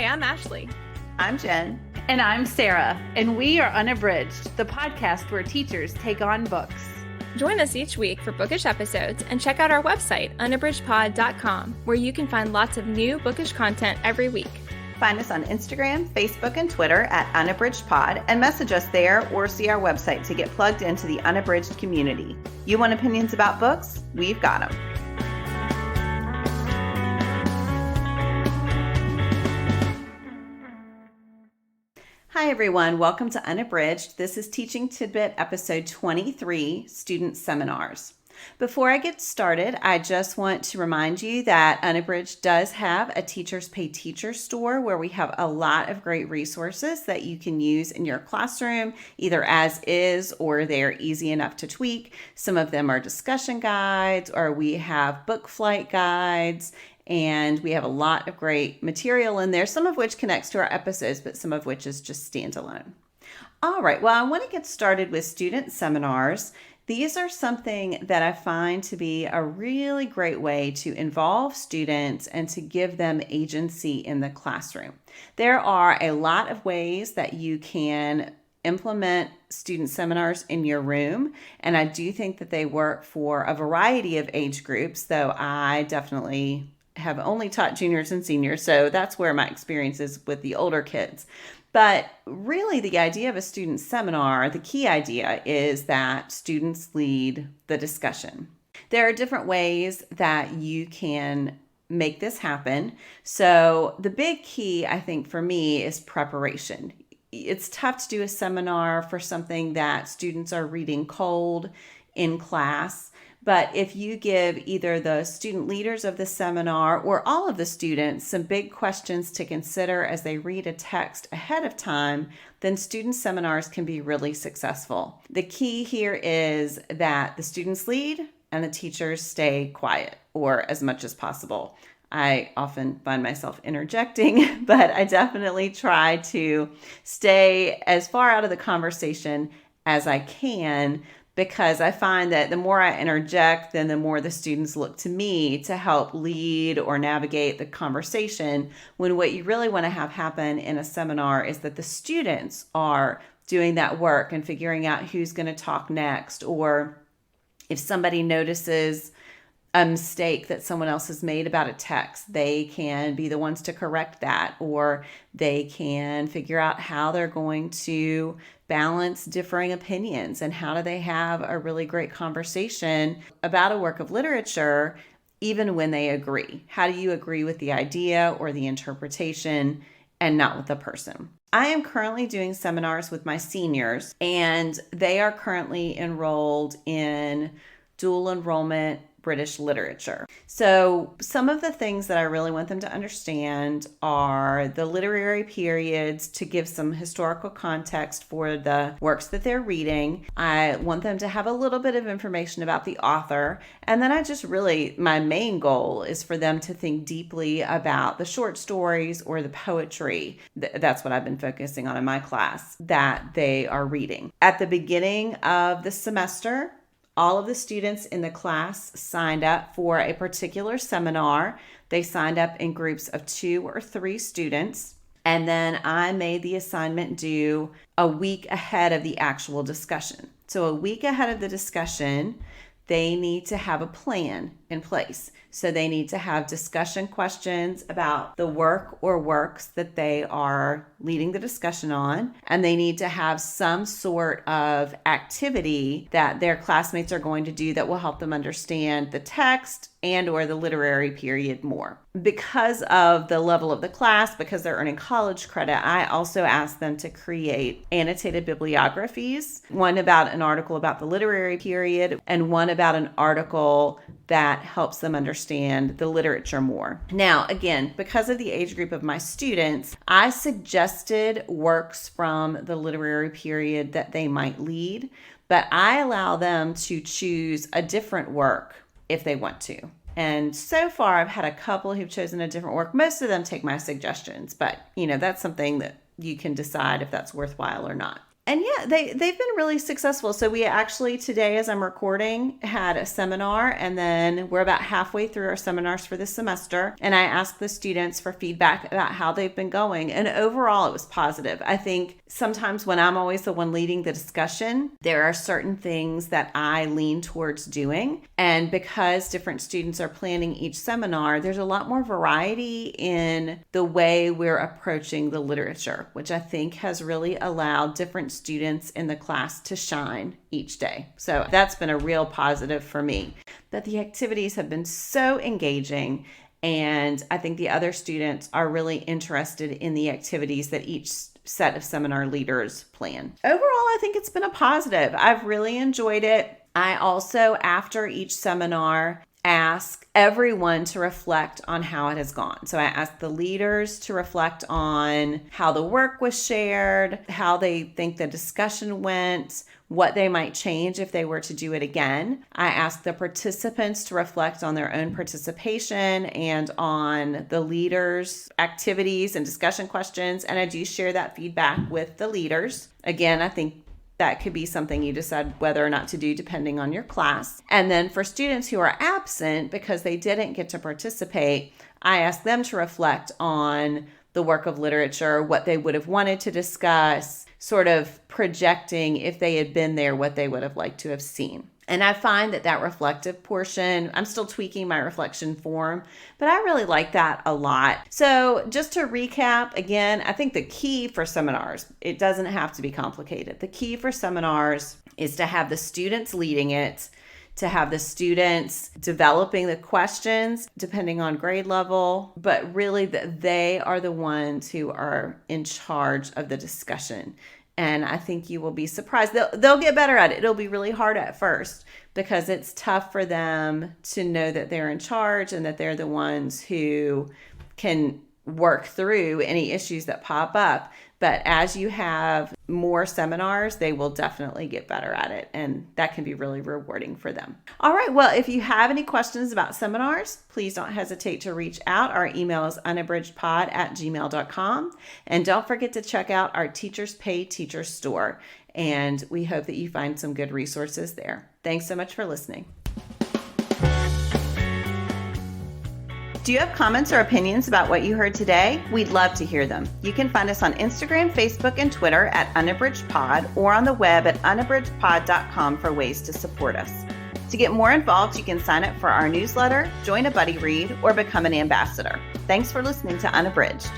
Hi, I'm Ashley. I'm Jen. And I'm Sarah. And we are Unabridged, the podcast where teachers take on books. Join us each week for bookish episodes and check out our website, unabridgedpod.com, where you can find lots of new bookish content every week. Find us on Instagram, Facebook, and Twitter at Unabridged Pod and message us there or see our website to get plugged into the Unabridged community. You want opinions about books? We've got them. Hi, everyone. Welcome to Unabridged. This is Teaching Tidbit episode 23, Student Seminars. Before I get started, I just want to remind you that Unabridged does have a Teachers Pay Teachers store where we have a lot of great resources that you can use in your classroom, either as is or they're easy enough to tweak. Some of them are discussion guides, or we have book flight guides. And we have a lot of great material in there, some of which connects to our episodes, but some of which is just standalone. All right, well, I want to get started with student seminars. These are something that I find to be a really great way to involve students and to give them agency in the classroom. There are a lot of ways that you can implement student seminars in your room, and I do think that they work for a variety of age groups, though I definitely have only taught juniors and seniors, so that's where my experience is with the older kids. But really, the idea of a student seminar, the key idea is that students lead the discussion. There are different ways that you can make this happen. So the big key, I think, for me is preparation. It's tough to do a seminar for something that students are reading cold in class. But if you give either the student leaders of the seminar or all of the students some big questions to consider as they read a text ahead of time, then student seminars can be really successful. The key here is that the students lead and the teachers stay quiet, or as much as possible. I often find myself interjecting, but I definitely try to stay as far out of the conversation as I can, because I find that the more I interject, then the more the students look to me to help lead or navigate the conversation, when what you really want to have happen in a seminar is that the students are doing that work and figuring out who's going to talk next, or if somebody notices a mistake that someone else has made about a text, they can be the ones to correct that, or they can figure out how they're going to balance differing opinions and how do they have a really great conversation about a work of literature, even when they agree. How do you agree with the idea or the interpretation and not with the person? I am currently doing seminars with my seniors, and they are currently enrolled in dual enrollment British literature. So some of the things that I really want them to understand are the literary periods, to give some historical context for the works that they're reading. I want them to have a little bit of information about the author. And then my main goal is for them to think deeply about the short stories or the poetry. That's what I've been focusing on in my class that they are reading. At the beginning of the semester, all of the students in the class signed up for a particular seminar. They signed up in groups of 2 or 3 students. And then I made the assignment due a week ahead of the actual discussion. So a week ahead of the discussion, they need to have a plan in place. So they need to have discussion questions about the work or works that they are leading the discussion on. And they need to have some sort of activity that their classmates are going to do that will help them understand the text and or the literary period more. Because of the level of the class, because they're earning college credit, I also asked them to create annotated bibliographies, one about an article about the literary period and one about an article that helps them understand the literature more. Now, again, because of the age group of my students, I suggested works from the literary period that they might lead, but I allow them to choose a different work if they want to. And so far, I've had a couple who've chosen a different work. Most of them take my suggestions, but that's something that you can decide if that's worthwhile or not. And yeah, they've been really successful. So we actually today, as I'm recording, had a seminar, and then we're about halfway through our seminars for this semester. And I asked the students for feedback about how they've been going. And overall, it was positive. I think sometimes when I'm always the one leading the discussion, there are certain things that I lean towards doing. And because different students are planning each seminar, there's a lot more variety in the way we're approaching the literature, which I think has really allowed different students in the class to shine each day. So that's been a real positive for me. But the activities have been so engaging, and I think the other students are really interested in the activities that each set of seminar leaders plan. Overall, I think it's been a positive. I've really enjoyed it. I also, after each seminar, ask everyone to reflect on how it has gone. So I asked the leaders to reflect on how the work was shared, how they think the discussion went, what they might change if they were to do it again. I asked the participants to reflect on their own participation and on the leaders' activities and discussion questions. And I do share that feedback with the leaders. Again, I think that could be something you decide whether or not to do depending on your class. And then for students who are absent because they didn't get to participate, I asked them to reflect on the work of literature, what they would have wanted to discuss, sort of projecting if they had been there, what they would have liked to have seen. And I find that reflective portion, I'm still tweaking my reflection form, but I really like that a lot. So just to recap, again, I think the key for seminars, it doesn't have to be complicated. The key for seminars is to have the students leading it, to have the students developing the questions depending on grade level, but really that they are the ones who are in charge of the discussion. And I think you will be surprised. They'll get better at it. It'll be really hard at first because it's tough for them to know that they're in charge and that they're the ones who can work through any issues that pop up. But as you have more seminars, they will definitely get better at it. And that can be really rewarding for them. All right. Well, if you have any questions about seminars, please don't hesitate to reach out. Our email is unabridgedpod@gmail.com. And don't forget to check out our Teachers Pay Teachers store. And we hope that you find some good resources there. Thanks so much for listening. Do you have comments or opinions about what you heard today? We'd love to hear them. You can find us on Instagram, Facebook, and Twitter at unabridgedpod or on the web at unabridgedpod.com for ways to support us. To get more involved, you can sign up for our newsletter, join a buddy read, or become an ambassador. Thanks for listening to Unabridged.